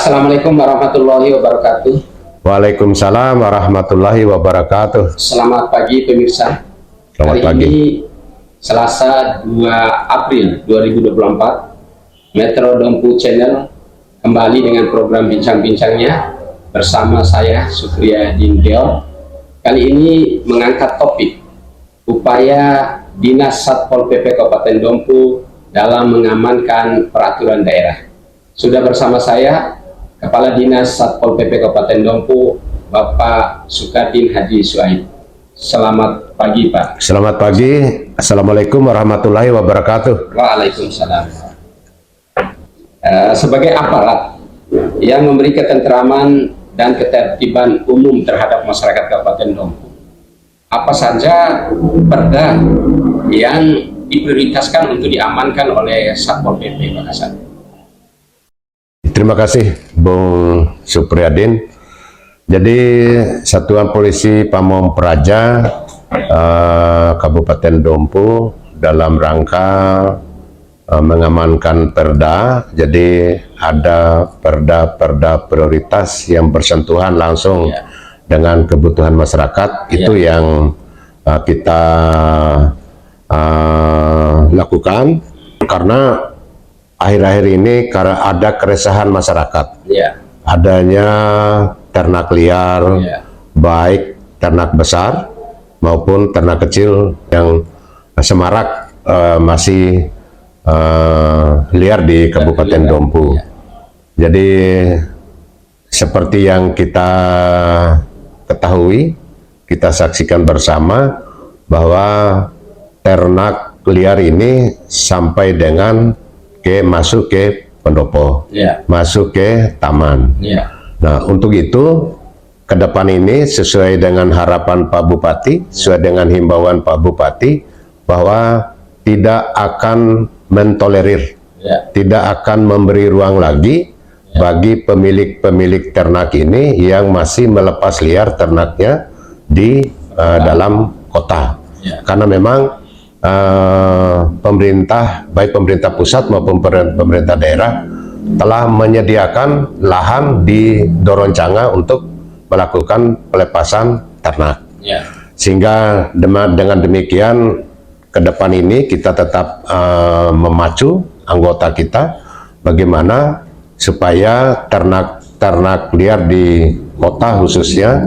Assalamualaikum warahmatullahi wabarakatuh. Waalaikumsalam warahmatullahi wabarakatuh. Selamat pagi pemirsa. Selamat Hari pagi. ini Selasa 2 April 2024, Metro Dompu Channel kembali dengan program bincang-bincangnya bersama saya Sukriya Dinteo. Kali ini mengangkat topik upaya Dinas Satpol PP Kabupaten Dompu dalam mengamankan peraturan daerah. Sudah bersama saya Kepala Dinas Satpol PP Kabupaten Dompu, Bapak Sukadin Haji Suhaib. Selamat pagi, Pak. Selamat pagi. Assalamualaikum warahmatullahi wabarakatuh. Waalaikumsalam. Sebagai aparat yang memberi ketentraman dan ketertiban umum terhadap masyarakat Kabupaten Dompu, apa saja perda yang diprioritaskan untuk diamankan oleh Satpol PP, Pak Hasan? Terima kasih Bung Supriyadin. Jadi Satuan Polisi Pamong Praja Kabupaten Dompu dalam rangka mengamankan perda. Jadi ada perda-perda prioritas yang bersentuhan langsung dengan kebutuhan masyarakat. Itu yang kita lakukan karena akhir-akhir ini karena ada keresahan masyarakat, adanya ternak liar, baik ternak besar maupun ternak kecil yang semarak masih liar di Kabupaten Dompu. Jadi seperti yang kita ketahui, kita saksikan bersama bahwa ternak liar ini sampai dengan masuk ke pendopo, masuk ke taman. Nah, untuk itu ke depan ini sesuai dengan harapan Pak Bupati, sesuai dengan himbauan Pak Bupati bahwa tidak akan mentolerir, tidak akan memberi ruang lagi bagi pemilik-pemilik ternak ini yang masih melepas liar ternaknya di dalam kota. Karena memang pemerintah, baik pemerintah pusat maupun pemerintah daerah telah menyediakan lahan di Doroncanga untuk melakukan pelepasan ternak. Sehingga dengan demikian ke depan ini kita tetap memacu anggota kita bagaimana supaya ternak liar di kota khususnya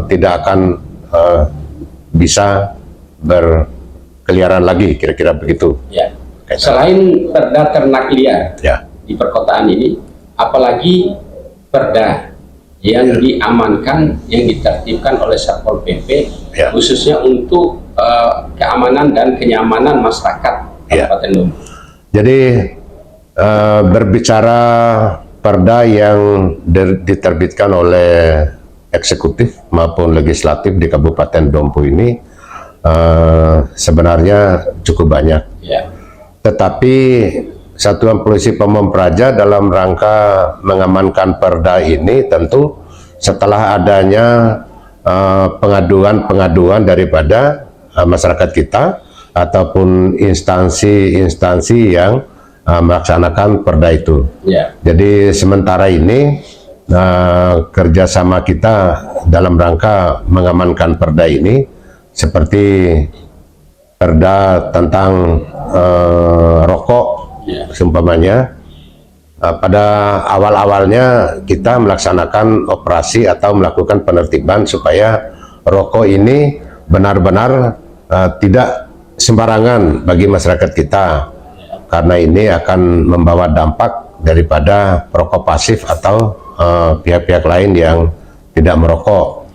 tidak akan bisa berkeliaran lagi, kira-kira begitu. Selain perda ternak liar di perkotaan ini, apalagi perda yang diamankan, yang ditertibkan oleh Satpol PP khususnya untuk keamanan dan kenyamanan masyarakat Kabupaten Dompu? Jadi berbicara perda yang diterbitkan oleh eksekutif maupun legislatif di Kabupaten Dompu ini sebenarnya cukup banyak. Tetapi Satuan Polisi Pamong Praja dalam rangka mengamankan perda ini tentu setelah adanya pengaduan daripada masyarakat kita ataupun instansi-instansi yang melaksanakan perda itu. Jadi sementara ini kerjasama kita dalam rangka mengamankan perda ini seperti perda tentang rokok, seumpamanya pada awal-awalnya kita melaksanakan operasi atau melakukan penertiban supaya rokok ini benar-benar tidak sembarangan bagi masyarakat kita, karena ini akan membawa dampak daripada perokok pasif atau pihak-pihak lain yang tidak merokok.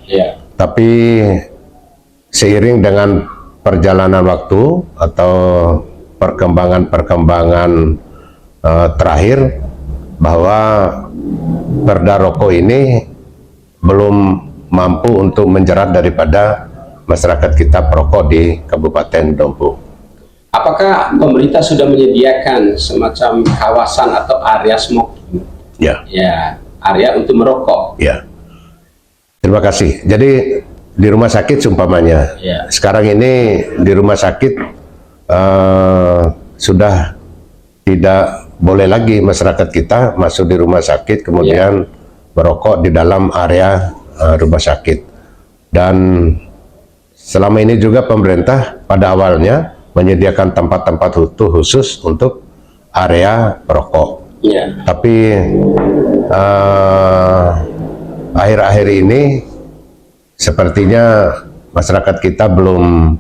Tapi seiring dengan perjalanan waktu atau perkembangan terakhir, bahwa perda rokok ini belum mampu untuk menjerat daripada masyarakat kita perokok di Kabupaten Dompu. Apakah pemerintah sudah menyediakan semacam kawasan atau area smoking? Area untuk merokok. Terima kasih. Jadi di rumah sakit seumpamanya, sekarang ini di rumah sakit sudah tidak boleh lagi masyarakat kita masuk di rumah sakit kemudian merokok di dalam area rumah sakit. Dan selama ini juga pemerintah pada awalnya menyediakan tempat-tempat khusus untuk area perokok. Tapi akhir-akhir ini sepertinya masyarakat kita belum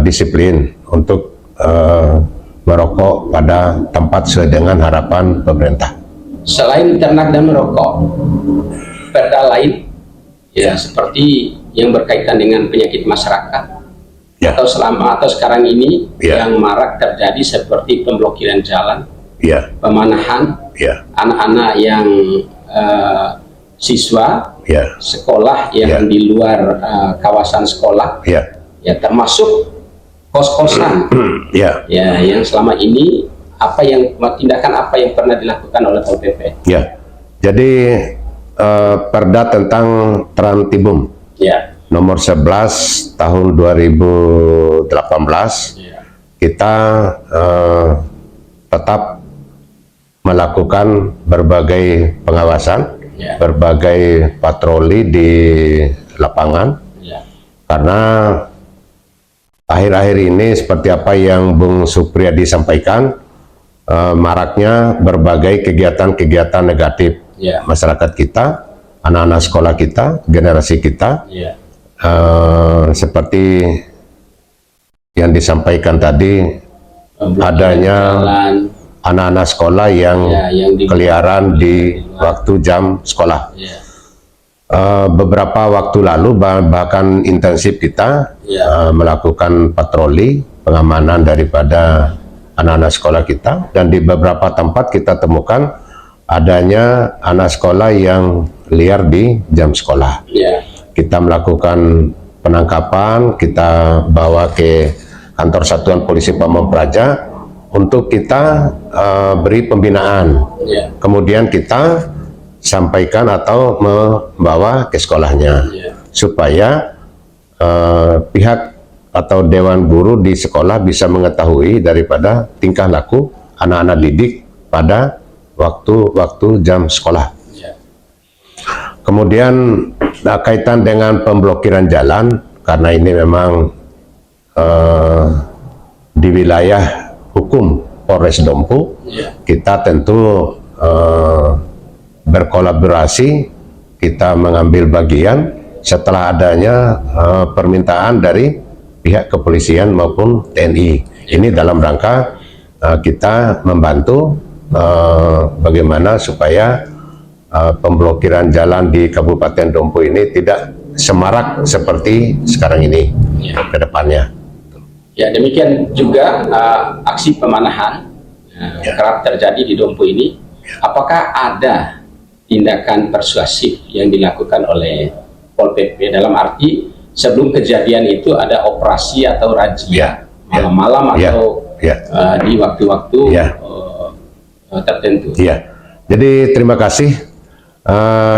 disiplin untuk merokok pada tempat sesuai dengan harapan pemerintah. Selain ternak dan merokok, perda lain ya seperti yang berkaitan dengan penyakit masyarakat atau sekarang ini yang marak terjadi seperti pemblokiran jalan, pemanahan anak-anak yang siswa sekolah yang di luar kawasan sekolah, ya termasuk kos-kosan, yang selama ini tindakan apa yang pernah dilakukan oleh Pol PP? Jadi perda tentang Trantibum nomor 11 tahun 2018 kita tetap melakukan berbagai pengawasan, berbagai patroli di lapangan, karena akhir-akhir ini seperti apa yang Bung Supriyadi sampaikan, maraknya berbagai kegiatan-kegiatan negatif masyarakat kita, anak-anak sekolah kita, generasi kita, seperti yang disampaikan tadi, adanya anak-anak sekolah yang keliaran di waktu jam sekolah. Beberapa waktu lalu bahkan intensif kita melakukan patroli pengamanan daripada anak-anak sekolah kita, dan di beberapa tempat kita temukan adanya anak sekolah yang liar di jam sekolah. Kita melakukan penangkapan, kita bawa ke kantor Satuan Polisi Pamong Praja untuk kita beri pembinaan. Kemudian kita sampaikan atau membawa ke sekolahnya supaya pihak atau dewan guru di sekolah bisa mengetahui daripada tingkah laku anak-anak didik pada waktu-waktu jam sekolah. Kemudian kaitan dengan pemblokiran jalan, karena ini memang di wilayah hukum Polres Dompu, kita tentu berkolaborasi, kita mengambil bagian setelah adanya permintaan dari pihak kepolisian maupun TNI. Ini dalam rangka kita membantu bagaimana supaya pemblokiran jalan di Kabupaten Dompu ini tidak semarak seperti sekarang ini ke depannya. Ya, demikian juga aksi pemanahan kerap terjadi di Dompu ini. Apakah ada tindakan persuasif yang dilakukan oleh Pol PP, dalam arti sebelum kejadian itu ada operasi atau razia malam-malam atau di waktu-waktu tertentu? Jadi terima kasih.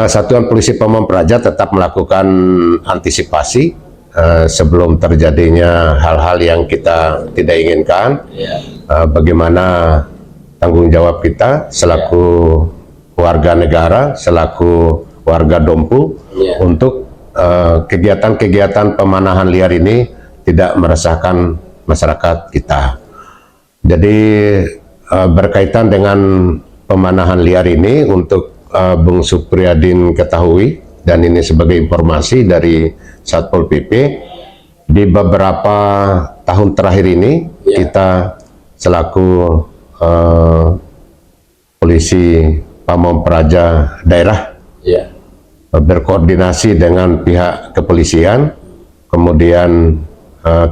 Satuan Polisi Pamong Praja tetap melakukan antisipasi sebelum terjadinya hal-hal yang kita tidak inginkan. Bagaimana tanggung jawab kita selaku warga negara, selaku warga Dompu untuk kegiatan-kegiatan pemanahan liar ini tidak meresahkan masyarakat kita. Jadi berkaitan dengan pemanahan liar ini, untuk Bung Supriyadin ketahui, dan ini sebagai informasi dari Satpol PP, di beberapa tahun terakhir ini kita selaku polisi Pamong Praja daerah berkoordinasi dengan pihak kepolisian, kemudian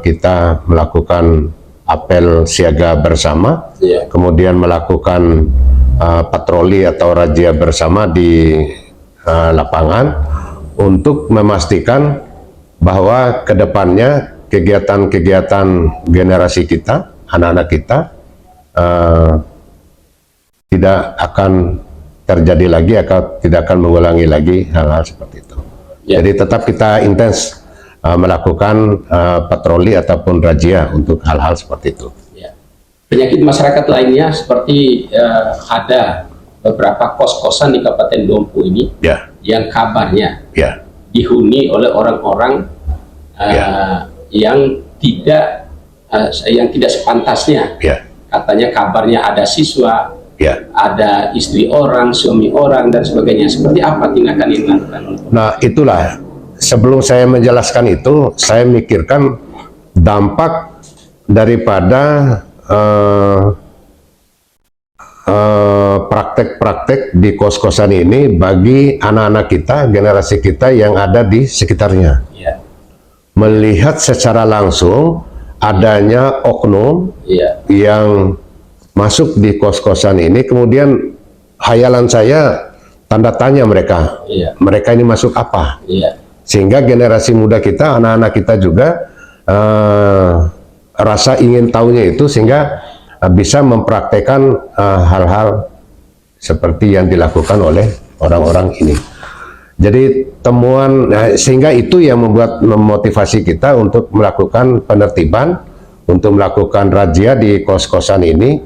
kita melakukan apel siaga bersama, kemudian melakukan patroli atau razia bersama di lapangan untuk memastikan bahwa kedepannya kegiatan-kegiatan generasi kita, anak-anak kita tidak akan terjadi lagi, atau tidak akan mengulangi lagi hal-hal seperti itu. Jadi tetap kita intens melakukan patroli ataupun razia untuk hal-hal seperti itu. penyakit masyarakat lainnya seperti ada beberapa kos-kosan di Kabupaten Dompu ini yang kabarnya dihuni oleh orang-orang yang tidak sepantasnya. Katanya kabarnya ada siswa, ada istri orang, suami orang, dan sebagainya. Seperti apa tindakan yang dilakukan? Nah, itulah sebelum saya menjelaskan itu, saya mikirkan dampak daripada praktek-praktek di kos-kosan ini bagi anak-anak kita, generasi kita yang ada di sekitarnya. Melihat secara langsung adanya oknum yang masuk di kos-kosan ini, kemudian hayalan saya tanda tanya mereka, mereka ini masuk apa? Sehingga generasi muda kita, anak-anak kita juga rasa ingin tahunya itu, sehingga bisa mempraktekkan hal-hal seperti yang dilakukan oleh orang-orang ini. Jadi temuan, sehingga itu yang memotivasi kita untuk melakukan penertiban, untuk melakukan razia di kos-kosan ini,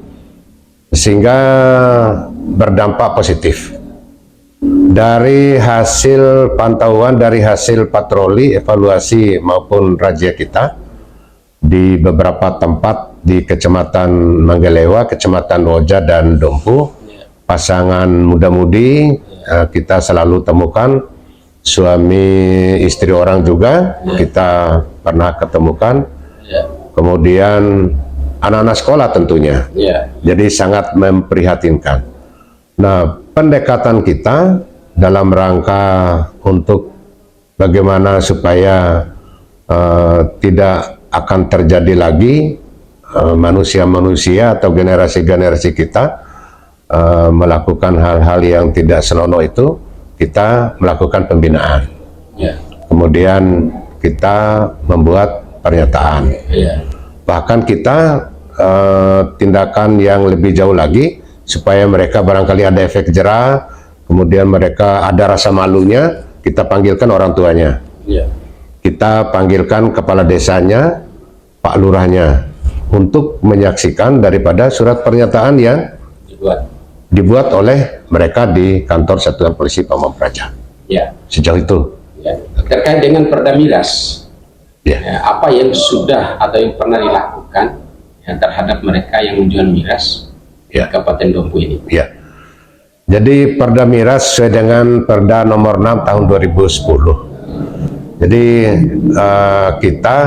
sehingga berdampak positif. Dari hasil pantauan, dari hasil patroli, evaluasi maupun razia kita di beberapa tempat di Kecamatan Manggalewa, Kecamatan Woja dan Dompu, pasangan muda-mudi kita selalu temukan, suami istri orang juga kita pernah ketemukan, kemudian anak-anak sekolah tentunya. Jadi sangat memprihatinkan. Nah, pendekatan kita dalam rangka untuk bagaimana supaya tidak akan terjadi lagi manusia-manusia atau generasi-generasi kita melakukan hal-hal yang tidak senonoh itu, kita melakukan pembinaan. Kemudian kita membuat pernyataan. Bahkan kita tindakan yang lebih jauh lagi, supaya mereka barangkali ada efek jera, kemudian mereka ada rasa malunya, kita panggilkan orang tuanya. Kita panggilkan kepala desanya, Pak Lurahnya, untuk menyaksikan daripada surat pernyataan yang dibuat oleh mereka di kantor Satuan Polisi Pamong Praja. Sejauh itu. Terkait dengan Perda Miras, apa yang sudah atau yang pernah dilakukan terhadap mereka yang menjual miras di Kabupaten Dompu ini? Jadi Perda Miras sesuai dengan Perda nomor 6 tahun 2010. Jadi kita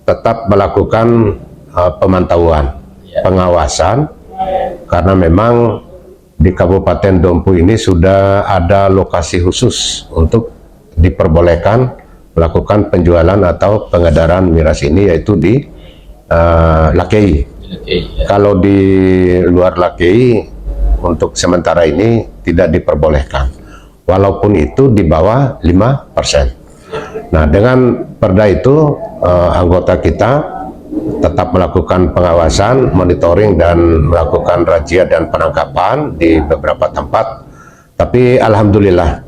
tetap melakukan pemantauan, pengawasan, karena memang di Kabupaten Dompu ini sudah ada lokasi khusus untuk diperbolehkan melakukan penjualan atau pengedaran miras ini, yaitu di Lakei. Kalau di luar Lakei untuk sementara ini tidak diperbolehkan, walaupun itu di bawah 5%. Nah, dengan perda itu anggota kita tetap melakukan pengawasan, monitoring, dan melakukan razia dan penangkapan di beberapa tempat. Tapi alhamdulillah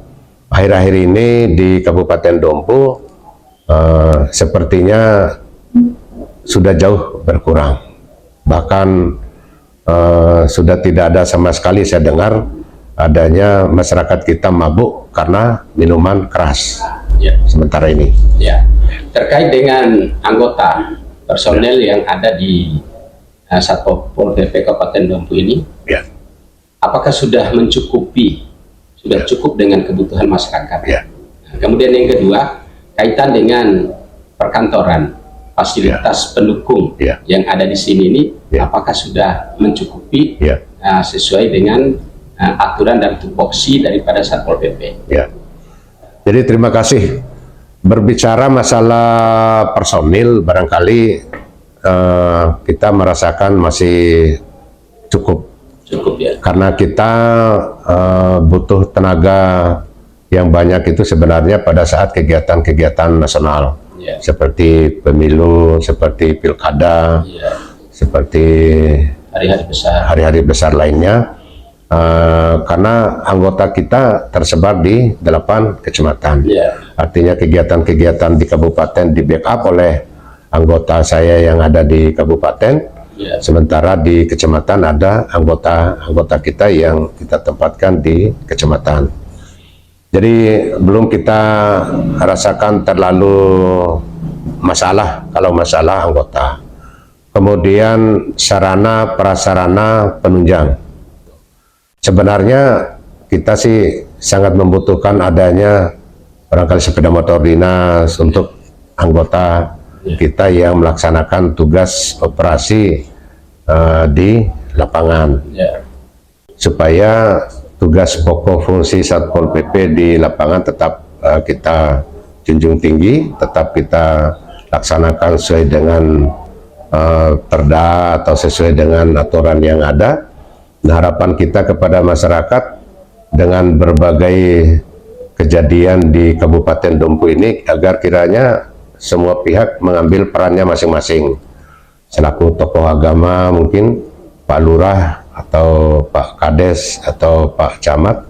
akhir-akhir ini di Kabupaten Dompu sepertinya sudah jauh berkurang. Bahkan sudah tidak ada sama sekali saya dengar adanya masyarakat kita mabuk karena minuman keras. Sementara ini. Terkait dengan anggota personel yang ada di Satpol PP Kabupaten Dompu ini, apakah sudah mencukupi, sudah cukup dengan kebutuhan masyarakat? Nah, kemudian yang kedua, kaitan dengan perkantoran, fasilitas pendukung yang ada di sini ini, apakah sudah mencukupi sesuai dengan aturan dan tupoksi daripada Satpol PP? Jadi terima kasih. Berbicara masalah personil, barangkali kita merasakan masih cukup karena kita butuh tenaga yang banyak itu sebenarnya pada saat kegiatan-kegiatan nasional, seperti pemilu, seperti pilkada, seperti hari-hari besar lainnya. Karena anggota kita tersebar di 8 kecamatan. Artinya kegiatan-kegiatan di kabupaten di backup oleh anggota saya yang ada di kabupaten, Sementara di kecamatan ada anggota kita yang kita tempatkan di kecamatan. Jadi belum kita rasakan terlalu masalah kalau masalah anggota. Kemudian sarana prasarana penunjang. Sebenarnya kita sih sangat membutuhkan adanya barangkali sepeda motor dinas untuk anggota kita yang melaksanakan tugas operasi di lapangan, supaya tugas pokok fungsi Satpol PP di lapangan tetap kita junjung tinggi, tetap kita laksanakan sesuai dengan perda atau sesuai dengan aturan yang ada. Nah, harapan kita kepada masyarakat dengan berbagai kejadian di Kabupaten Dompu ini agar kiranya semua pihak mengambil perannya masing-masing, selaku tokoh agama mungkin Pak Lurah atau Pak Kades atau Pak Camat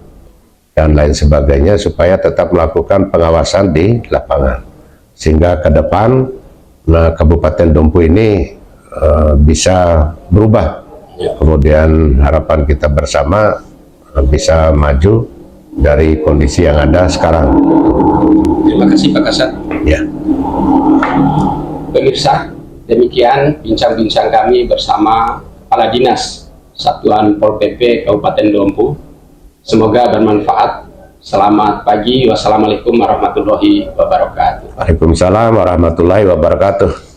dan lain sebagainya, supaya tetap melakukan pengawasan di lapangan sehingga ke depan Kabupaten Dompu ini bisa berubah. Kemudian harapan kita bersama bisa maju dari kondisi yang ada sekarang. Terima kasih Pak Kasat. Ya. Pemirsa, demikian bincang-bincang kami bersama Kepala Dinas Satuan Pol PP Kabupaten Dompu. Semoga bermanfaat. Selamat pagi. Wassalamualaikum warahmatullahi wabarakatuh. Waalaikumsalam warahmatullahi wabarakatuh.